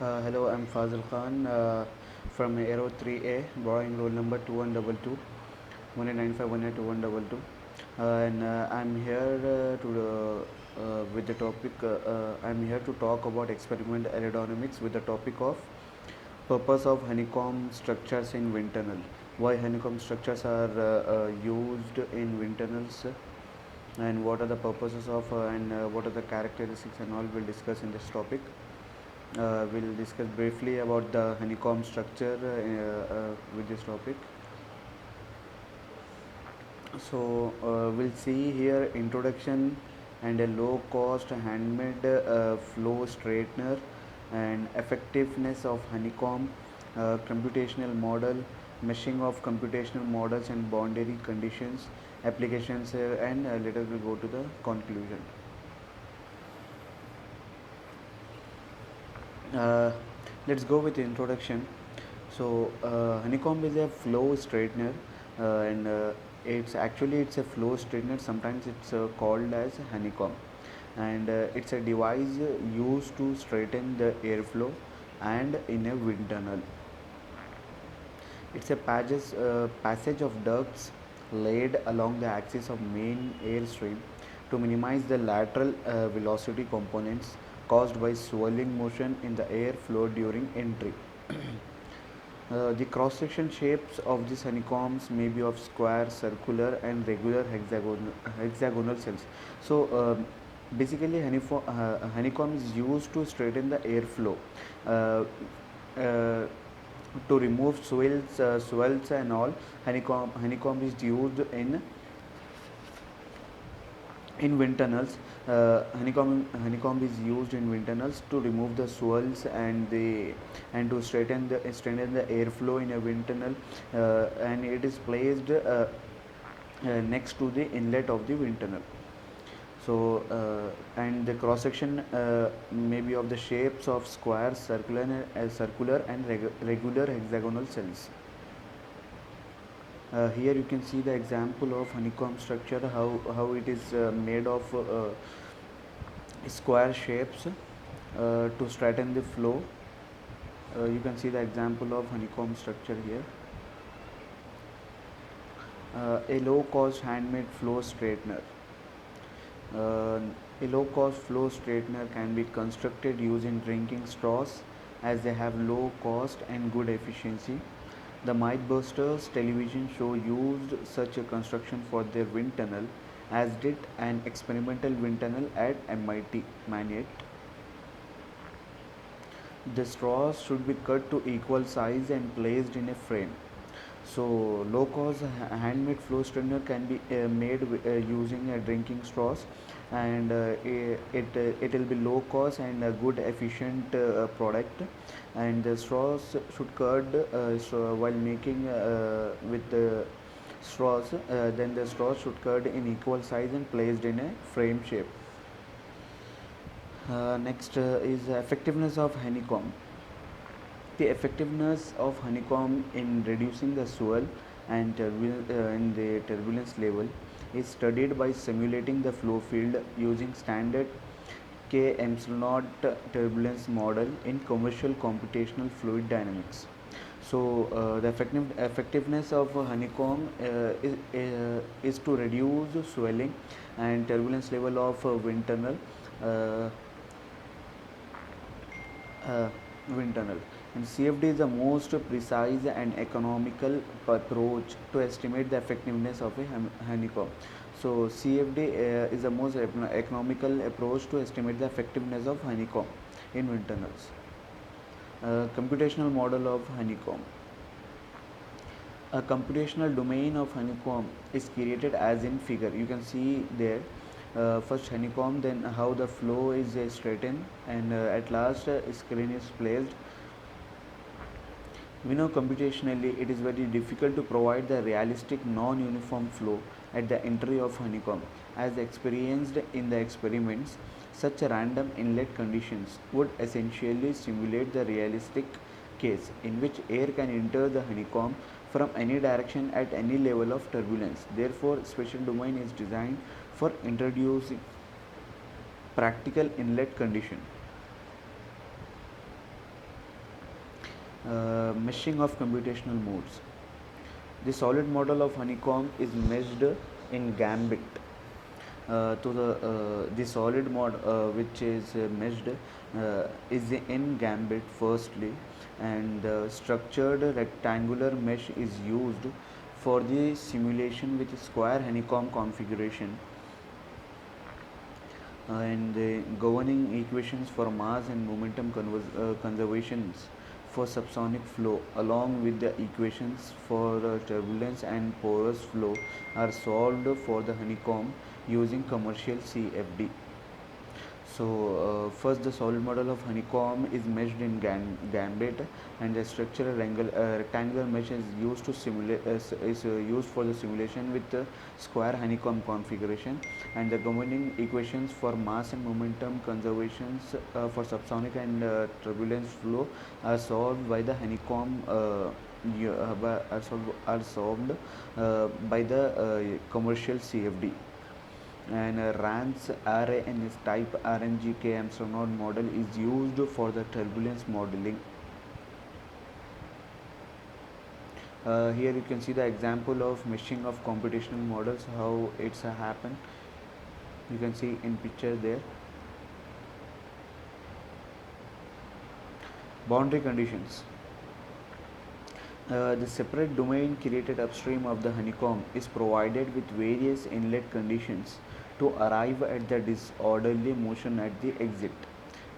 Hello, I'm Fazil Khan from Aero 3A, borrowing roll number 2122, 189518222. And I'm here with the topic. I'm here to talk about experiment aerodynamics with the topic of purpose of honeycomb structures in wind tunnel. Why honeycomb structures are used in wind tunnels, and what are the purposes of and what are the characteristics and all we'll discuss in this topic. We'll discuss briefly about the honeycomb structure with this topic. So we'll see here introduction and a low cost handmade flow straightener and effectiveness of honeycomb, computational model, meshing of computational models and boundary conditions, applications, and later we'll go to the conclusion. uh, let's go with the introduction. So honeycomb is a flow straightener, and it's a flow straightener. Sometimes it's called as honeycomb, and it's a device used to straighten the airflow and in a wind tunnel. It's a passage of ducts laid along the axis of main airstream to minimize the lateral velocity components caused by swirling motion in the air flow during entry. The cross-section shapes of these honeycombs may be of square, circular, and regular hexagonal cells. So, basically, honeycomb is used to straighten the airflow, uh, uh, to remove swells and all. Honeycomb is used in wind tunnels. Honeycomb is used in wind tunnels to remove the swirls and to straighten the airflow in a wind tunnel, and it is placed next to the inlet of the wind tunnel. So and the cross section may be of the shapes of square, circular and regular hexagonal cells. Here you can see the example of honeycomb structure, how it is made of square shapes to straighten the flow. You can see the example of honeycomb structure here. A low cost handmade flow straightener. Uh, a low cost flow straightener can be constructed using drinking straws as they have low cost and good efficiency. The Mythbusters television show used such a construction for their wind tunnel, as did an experimental wind tunnel at MIT Maniet. The straws should be cut to equal size and placed in a frame. So low cost handmade flow straightener can be made using drinking straws, and it will be low cost and a good efficient product. And the straws should cut so while making with the straws, then the straws should cut in equal size and placed in a frame shape. Next is effectiveness of honeycomb. The effectiveness of honeycomb in reducing the swirl and in the turbulence level is studied by simulating the flow field using standard K epsilon turbulence model in commercial computational fluid dynamics. So the effectiveness of honeycomb is to reduce swelling and turbulence level of wind tunnel. Uh, uh, Wind tunnel. And CFD is the most precise and economical approach to estimate the effectiveness of a honeycomb. So CFD is the most economical approach to estimate the effectiveness of honeycomb in wind tunnels. Computational model of honeycomb. A computational domain of honeycomb is created as in figure. You can see there, first honeycomb, then how the flow is straightened, and at last screen is placed. We know computationally it is very difficult to provide the realistic non-uniform flow at the entry of honeycomb. As experienced in the experiments, such random inlet conditions would essentially simulate the realistic case in which air can enter the honeycomb from any direction at any level of turbulence. Therefore, special domain is designed for introducing practical inlet condition. Meshing of computational modes. The solid model of honeycomb is meshed in gambit. To the solid mod which is meshed is in gambit firstly, and the structured rectangular mesh is used for the simulation with square honeycomb configuration, and the governing equations for mass and momentum conservations for subsonic flow along with the equations for turbulence and porous flow are solved for the honeycomb using commercial CFD. So first, the solid model of honeycomb is meshed in gambit, and the structural rectangular mesh is used to simulate used for the simulation with square honeycomb configuration, and the governing equations for mass and momentum conservations for subsonic and turbulence flow are solved by the honeycomb. Are solved by the commercial CFD, and Rand's RANS type RNGK astronaut model is used for the turbulence modeling. Here you can see the example of meshing of computational models, how it's happened. You can see in picture there. Boundary conditions. The separate domain created upstream of the honeycomb is provided with various inlet conditions to arrive at the disorderly motion at the exit,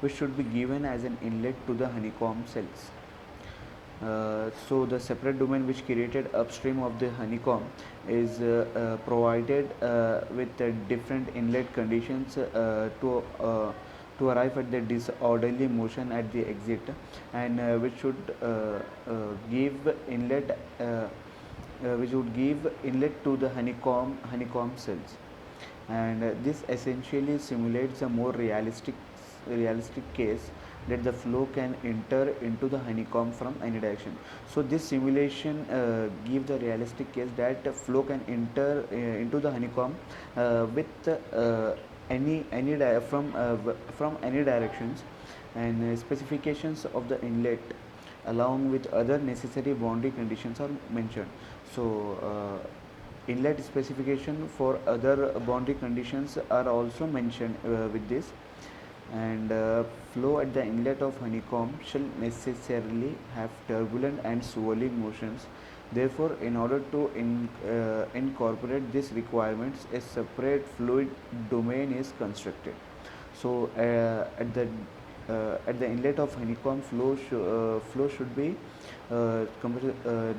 which should be given as an inlet to the honeycomb cells. So the separate domain which created upstream of the honeycomb is provided with different inlet conditions to arrive at the disorderly motion at the exit, and which should give inlet which would give inlet to the honeycomb cells, and this essentially simulates a more realistic case that the flow can enter into the honeycomb from any direction. So this simulation gives the realistic case that flow can enter into the honeycomb with from any directions, and specifications of the inlet along with other necessary boundary conditions are mentioned. So inlet specification for other boundary conditions are also mentioned with this, and flow at the inlet of honeycomb shall necessarily have turbulent and swirling motions. Therefore, in order to incorporate these requirements, a separate fluid domain is constructed. So at the inlet of honeycomb, flow should be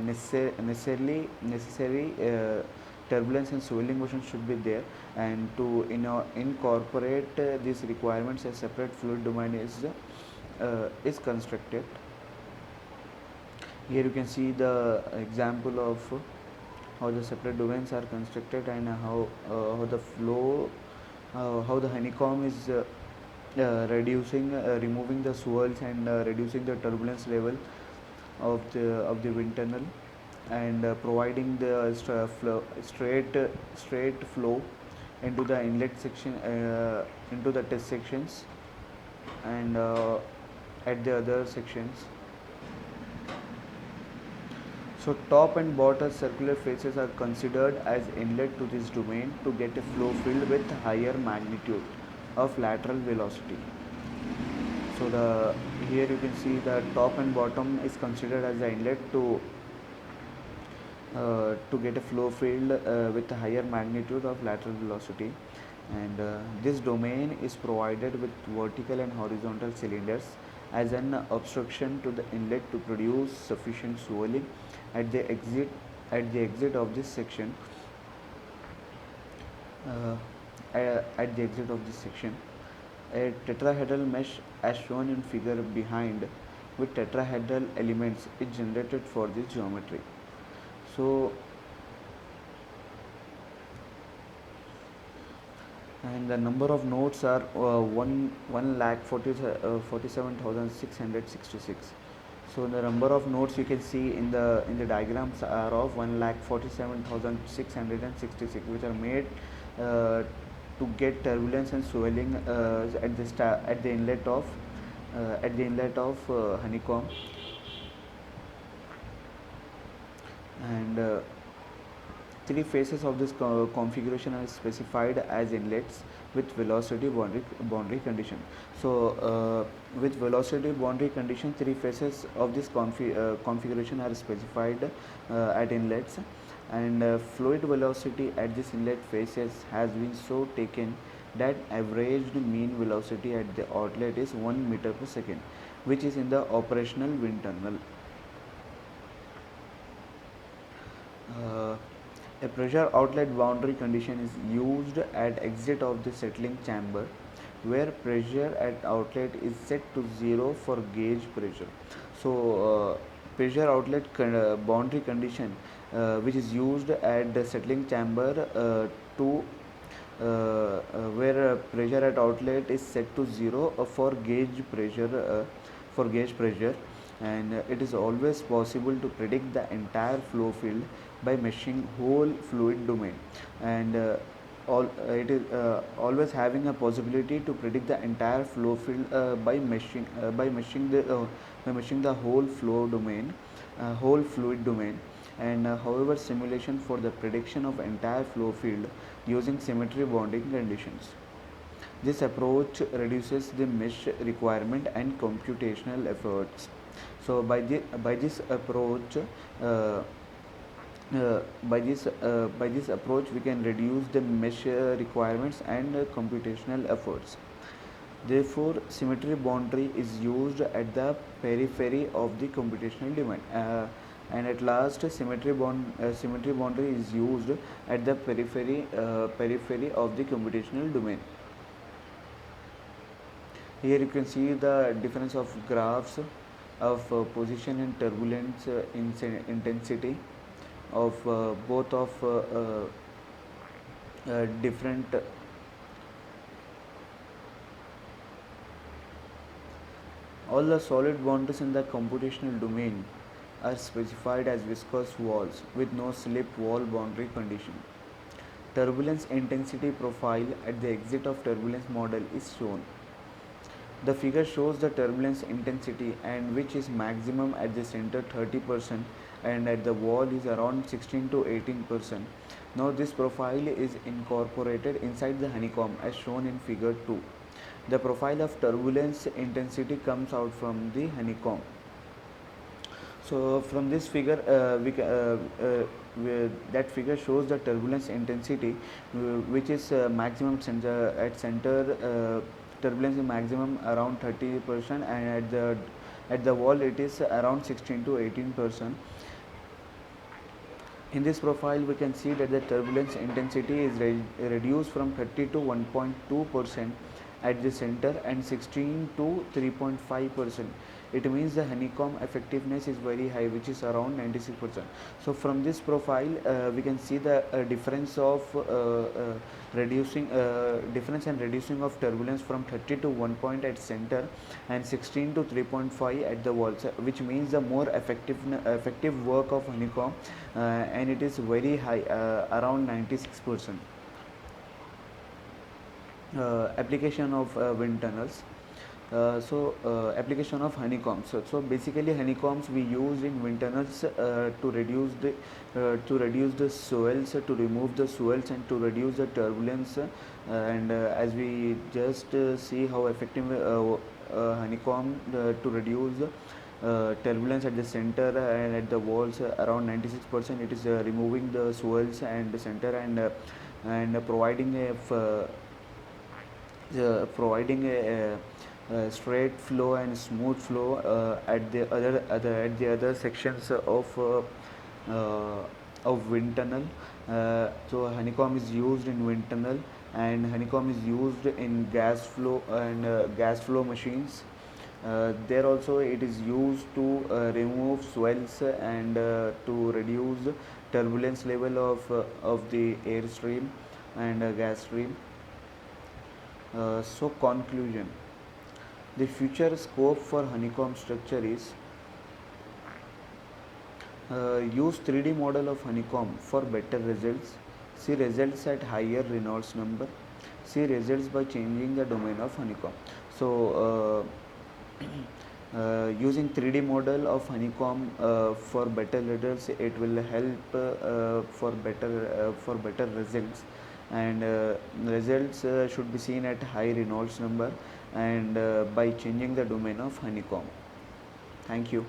necessary turbulence and swirling motion should be there, and to incorporate these requirements, a separate fluid domain is constructed. Here you can see the example of how the separate domains are constructed, and how the flow how the honeycomb is removing the swirls, and reducing the turbulence level of the wind tunnel, and providing the straight flow into the inlet section, into the test sections, and at the other sections. So top and bottom circular faces are considered as inlet to this domain to get a flow filled with higher magnitude of lateral velocity. So here you can see the top and bottom is considered as the inlet to get a flow field with a higher magnitude of lateral velocity, and this domain is provided with vertical and horizontal cylinders as an obstruction to the inlet to produce sufficient swirling at the exit of this section. At the exit of this section, a tetrahedral mesh as shown in figure behind with tetrahedral elements is generated for this geometry. So and the number of nodes are 1,47,666. So the number of nodes you can see in the diagrams are of 1,47,666, which are made to get turbulence and swelling at the inlet of honeycomb. and three faces of this configuration are specified as inlets with velocity boundary condition. So with velocity boundary condition, three faces of this configuration are specified at inlets, and fluid velocity at this inlet faces has been so taken that averaged mean velocity at the outlet is 1 meter per second, which is in the operational wind tunnel. Uh, a pressure outlet boundary condition is used at exit of the settling chamber, where pressure at outlet is set to 0 for gauge pressure. So, pressure outlet boundary condition, which is used at the settling chamber to where pressure at outlet is set to 0 for gauge pressure, and it is always possible to predict the entire flow field by measuring whole fluid domain, and it is always having a possibility to predict the entire flow field by measuring the whole flow domain, whole fluid domain, and however simulation for the prediction of entire flow field using symmetry bonding conditions. This approach reduces the mesh requirement and computational efforts. So by this approach, by this approach, we can reduce the mesh requirements and computational efforts. Therefore, symmetry boundary is used at the periphery of the computational domain. And at last, symmetry boundary is used at the periphery of the computational domain. Here you can see the difference of graphs of position and turbulence intensity of both of different. All the solid boundaries in the computational domain are specified as viscous walls with no slip wall boundary condition. Turbulence intensity profile at the exit of turbulence model is shown. The figure shows the turbulence intensity, and which is maximum at the center 30% and at the wall is around 16 to 18%. Now this profile is incorporated inside the honeycomb as shown in figure 2. The profile of turbulence intensity comes out from the honeycomb. So from this figure, that figure shows the turbulence intensity, which is maximum at center. Turbulence is maximum around 30%, and at the wall it is around 16 to 18%. In this profile, we can see that the turbulence intensity is reduced from 30 to 1.2% at the center and 16 to 3.5%. It means the honeycomb effectiveness is very high, which is around 96%. So from this profile, we can see the difference of difference and reducing of turbulence from 30 to 1 point at center and 16 to 3.5 at the walls, which means the more effective work of honeycomb, and it is very high, around 96%. Application of wind tunnels. Application of honeycombs. So basically, honeycombs we use in wind tunnels to reduce the swells, to remove the swells, and to reduce the turbulence. And as we just see how effective honeycomb to reduce turbulence at the center and at the walls, around 96%. It is removing the swells and the center, and providing a straight flow and smooth flow at the other sections of wind tunnel. So honeycomb is used in wind tunnel, and honeycomb is used in gas flow machines. There also it is used to remove swells and to reduce turbulence level of the air stream and gas stream. So conclusion: the future scope for honeycomb structure is use 3D model of honeycomb for better results. See results at higher Reynolds number. See results by changing the domain of honeycomb. So Using 3D model of honeycomb for better results, it will help for better results, and results should be seen at high Reynolds number, and by changing the domain of honeycomb. Thank you.